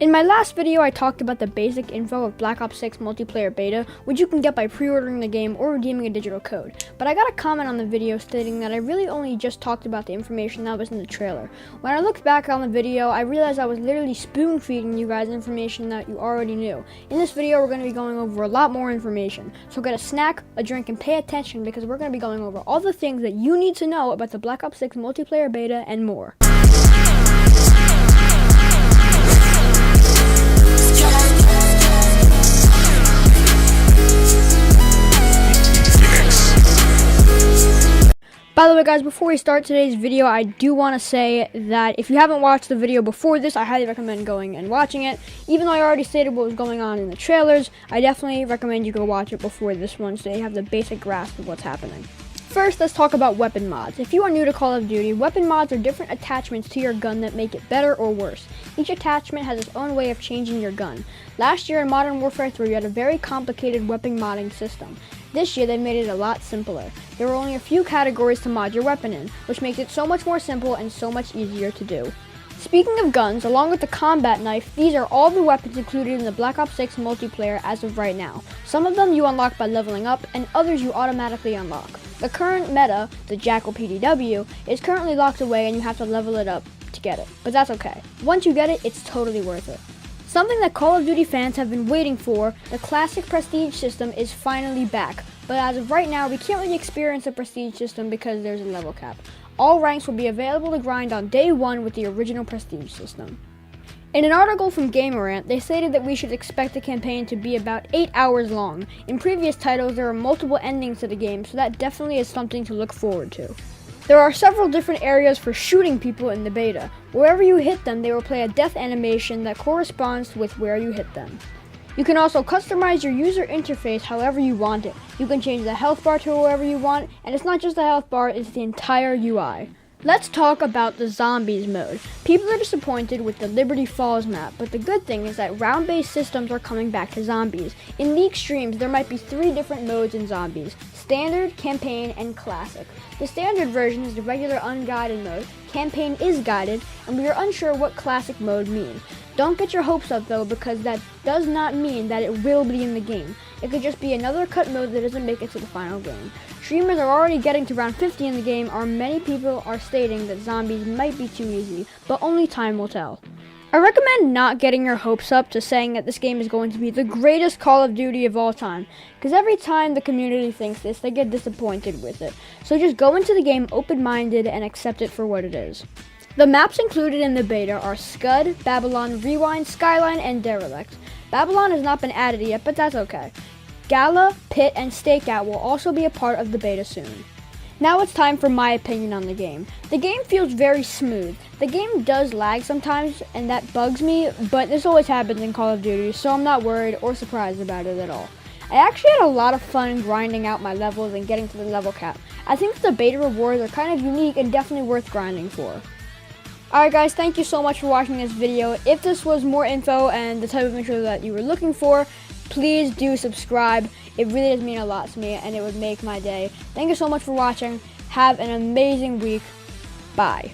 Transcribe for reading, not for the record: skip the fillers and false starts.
In my last video, I talked about the basic info of Black Ops 6 multiplayer beta, which you can get by pre-ordering the game or redeeming a digital code. But I got a comment on the video stating that I really only just talked about the information that was in the trailer. When I looked back on the video, I realized I was literally spoon-feeding you guys information that you already knew. In this video, we're going to be going over a lot more information. So get a snack, a drink, and pay attention because we're going to be going over all the things that you need to know about the Black Ops 6 multiplayer beta and more. By the way, guys, before we start today's video, I do want to say that if you haven't watched the video before this, I highly recommend going and watching it. Even though I already stated what was going on in the trailers, I definitely recommend you go watch it before this one so you have the basic grasp of what's happening. First, let's talk about weapon mods. If you are new to Call of Duty, weapon mods are different attachments to your gun that make it better or worse. Each attachment has its own way of changing your gun. Last year in Modern Warfare 3, you had a very complicated weapon modding system. This year, they made it a lot simpler. There were only a few categories to mod your weapon in, which makes it so much more simple and so much easier to do. Speaking of guns, along with the combat knife, these are all the weapons included in the Black Ops 6 multiplayer as of right now. Some of them you unlock by leveling up, and others you automatically unlock. The current meta, the Jackal PDW, is currently locked away and you have to level it up to get it, but that's okay. Once you get it, it's totally worth it. Something that Call of Duty fans have been waiting for, the classic prestige system is finally back, but as of right now, we can't really experience the prestige system because there's a level cap. All ranks will be available to grind on day one with the original prestige system. In an article from Gamerant, they stated that we should expect the campaign to be about 8 hours long. In previous titles, there are multiple endings to the game, so that definitely is something to look forward to. There are several different areas for shooting people in the beta. Wherever you hit them, they will play a death animation that corresponds with where you hit them. You can also customize your user interface however you want it. You can change the health bar to wherever you want, and it's not just the health bar, it's the entire UI. Let's talk about the Zombies mode. People are disappointed with the Liberty Falls map, but the good thing is that round-based systems are coming back to Zombies. In leaked streams, there might be 3 different modes in Zombies: Standard, Campaign, and Classic. The Standard version is the regular unguided mode, Campaign is guided, and we are unsure what Classic mode means. Don't get your hopes up though, because that does not mean that it will be in the game. It could just be another cut mode that doesn't make it to the final game. Streamers are already getting to round 50 in the game, or many people are stating that Zombies might be too easy, but only time will tell. I recommend not getting your hopes up to saying that this game is going to be the greatest Call of Duty of all time, because every time the community thinks this, they get disappointed with it. So just go into the game open-minded and accept it for what it is. The maps included in the beta are Scud, Babylon, Rewind, Skyline, and Derelict. Babylon has not been added yet, but that's okay. Gala, Pit, and Stakeout will also be a part of the beta soon. Now it's time for my opinion on the game. The game feels very smooth. The game does lag sometimes, and that bugs me, but this always happens in Call of Duty, so I'm not worried or surprised about it at all. I actually had a lot of fun grinding out my levels and getting to the level cap. I think that the beta rewards are kind of unique and definitely worth grinding for. Alright guys, thank you so much for watching this video. If this was more info and the type of intro that you were looking for, please do subscribe. It really does mean a lot to me and it would make my day. Thank you so much for watching. Have an amazing week. Bye.